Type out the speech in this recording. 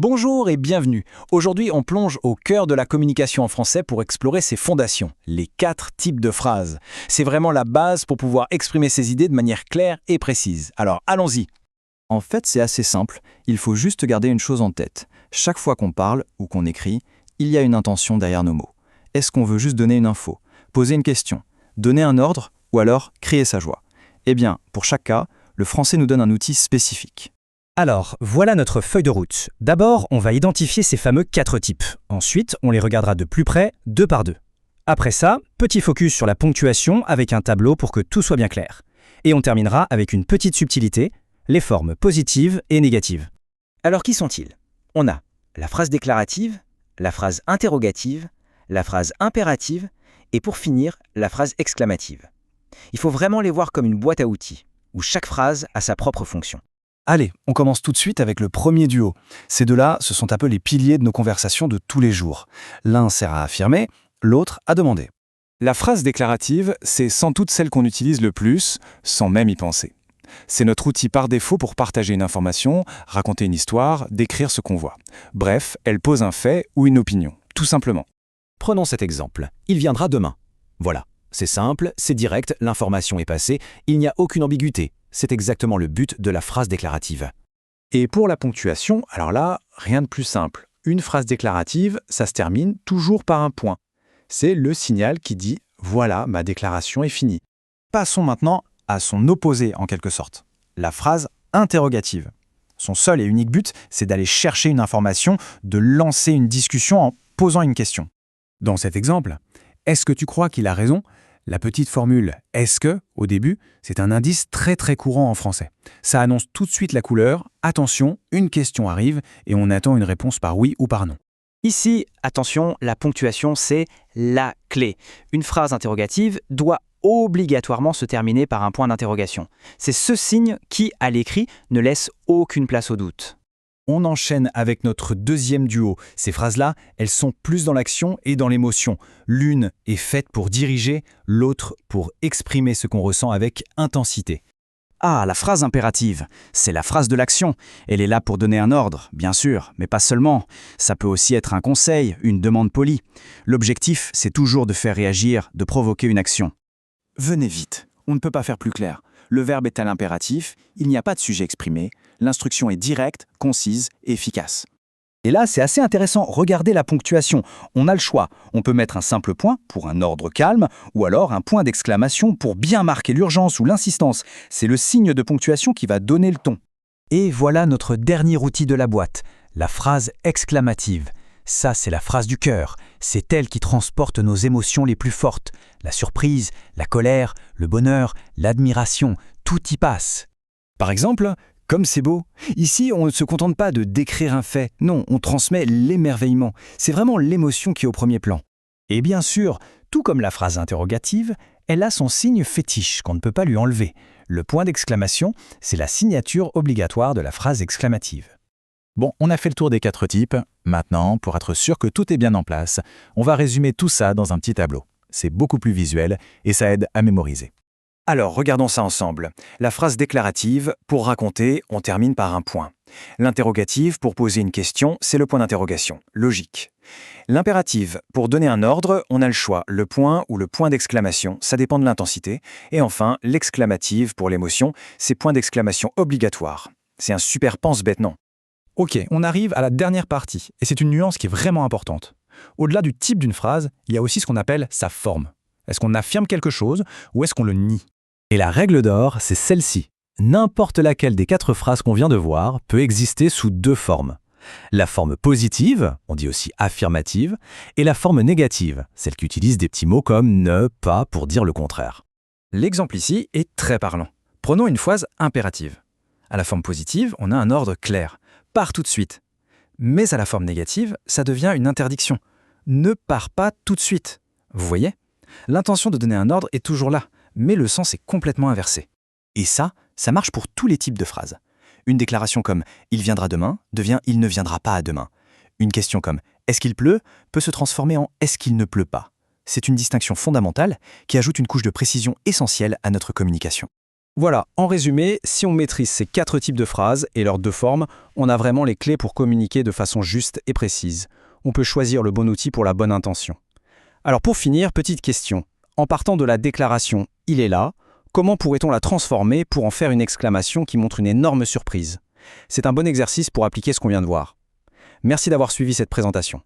Bonjour et bienvenue. Aujourd'hui, on plonge au cœur de la communication en français pour explorer ses fondations, les 4 types de phrases. C'est vraiment la base pour pouvoir exprimer ses idées de manière claire et précise. Alors, allons-y. En fait, c'est assez simple. Il faut juste garder une chose en tête. Chaque fois qu'on parle ou qu'on écrit, il y a une intention derrière nos mots. Est-ce qu'on veut juste donner une info, poser une question, donner un ordre ou alors crier sa joie? Eh bien, pour chaque cas, le français nous donne un outil spécifique. Alors, voilà notre feuille de route. D'abord, on va identifier ces fameux 4 types. Ensuite, on les regardera de plus près, 2 par 2. Après ça, petit focus sur la ponctuation avec un tableau pour que tout soit bien clair. Et on terminera avec une petite subtilité, les formes positives et négatives. Alors qui sont-ils? On a la phrase déclarative, la phrase interrogative, la phrase impérative et pour finir, la phrase exclamative. Il faut vraiment les voir comme une boîte à outils, où chaque phrase a sa propre fonction. Allez, on commence tout de suite avec le premier duo. Ces deux-là, ce sont un peu les piliers de nos conversations de tous les jours. L'un sert à affirmer, l'autre à demander. La phrase déclarative, c'est sans doute celle qu'on utilise le plus, sans même y penser. C'est notre outil par défaut pour partager une information, raconter une histoire, décrire ce qu'on voit. Bref, elle pose un fait ou une opinion, tout simplement. Prenons cet exemple. Il viendra demain. Voilà. C'est simple, c'est direct, l'information est passée, il n'y a aucune ambiguïté. C'est exactement le but de la phrase déclarative. Et pour la ponctuation, alors là, rien de plus simple. Une phrase déclarative, ça se termine toujours par un point. C'est le signal qui dit « voilà, ma déclaration est finie ». Passons maintenant à son opposé en quelque sorte, la phrase interrogative. Son seul et unique but, c'est d'aller chercher une information, de lancer une discussion en posant une question. Dans cet exemple, « Est-ce que tu crois qu'il a raison ?» La petite formule « est-ce que » au début, c'est un indice très courant en français. Ça annonce tout de suite la couleur, attention, une question arrive et on attend une réponse par oui ou par non. Ici, attention, la ponctuation, c'est la clé. Une phrase interrogative doit obligatoirement se terminer par un point d'interrogation. C'est ce signe qui, à l'écrit, ne laisse aucune place au doute. On enchaîne avec notre deuxième duo. Ces phrases-là, elles sont plus dans l'action et dans l'émotion. L'une est faite pour diriger, l'autre pour exprimer ce qu'on ressent avec intensité. Ah, la phrase impérative, c'est la phrase de l'action. Elle est là pour donner un ordre, bien sûr, mais pas seulement. Ça peut aussi être un conseil, une demande polie. L'objectif, c'est toujours de faire réagir, de provoquer une action. Venez vite, on ne peut pas faire plus clair. Le verbe est à l'impératif, il n'y a pas de sujet exprimé, l'instruction est directe, concise et efficace. Et là, c'est assez intéressant. Regardez la ponctuation. On a le choix. On peut mettre un simple point pour un ordre calme ou alors un point d'exclamation pour bien marquer l'urgence ou l'insistance. C'est le signe de ponctuation qui va donner le ton. Et voilà notre dernier outil de la boîte, la phrase exclamative. Ça, c'est la phrase du cœur. C'est elle qui transporte nos émotions les plus fortes. La surprise, la colère, le bonheur, l'admiration, tout y passe. Par exemple, comme c'est beau. Ici, on ne se contente pas de décrire un fait. Non, on transmet l'émerveillement. C'est vraiment l'émotion qui est au premier plan. Et bien sûr, tout comme la phrase interrogative, elle a son signe fétiche qu'on ne peut pas lui enlever. Le point d'exclamation, c'est la signature obligatoire de la phrase exclamative. Bon, on a fait le tour des 4 types. Maintenant, pour être sûr que tout est bien en place, on va résumer tout ça dans un petit tableau. C'est beaucoup plus visuel et ça aide à mémoriser. Alors, regardons ça ensemble. La phrase déclarative, pour raconter, on termine par un point. L'interrogative, pour poser une question, c'est le point d'interrogation. Logique. L'impérative, pour donner un ordre, on a le choix, le point ou le point d'exclamation, ça dépend de l'intensité. Et enfin, l'exclamative, pour l'émotion, c'est point d'exclamation obligatoire. C'est un super pense-bête, non? Ok, on arrive à la dernière partie, et c'est une nuance qui est vraiment importante. Au-delà du type d'une phrase, il y a aussi ce qu'on appelle sa forme. Est-ce qu'on affirme quelque chose ou est-ce qu'on le nie? Et la règle d'or, c'est celle-ci. N'importe laquelle des 4 phrases qu'on vient de voir peut exister sous 2 formes. La forme positive, on dit aussi affirmative, et la forme négative, celle qui utilise des petits mots comme ne, pas pour dire le contraire. L'exemple ici est très parlant. Prenons une phrase impérative. À la forme positive, on a un ordre clair. Pars tout de suite. Mais à la forme négative, ça devient une interdiction. Ne pars pas tout de suite. Vous voyez? L'intention de donner un ordre est toujours là, mais le sens est complètement inversé. Et ça marche pour tous les types de phrases. Une déclaration comme « il viendra demain » devient « il ne viendra pas à demain ». Une question comme « est-ce qu'il pleut » peut se transformer en « est-ce qu'il ne pleut pas ». C'est une distinction fondamentale qui ajoute une couche de précision essentielle à notre communication. Voilà, en résumé, si on maîtrise ces 4 types de phrases et leurs 2 formes, on a vraiment les clés pour communiquer de façon juste et précise. On peut choisir le bon outil pour la bonne intention. Alors pour finir, petite question. En partant de la déclaration « il est là », comment pourrait-on la transformer pour en faire une exclamation qui montre une énorme surprise? C'est un bon exercice pour appliquer ce qu'on vient de voir. Merci d'avoir suivi cette présentation.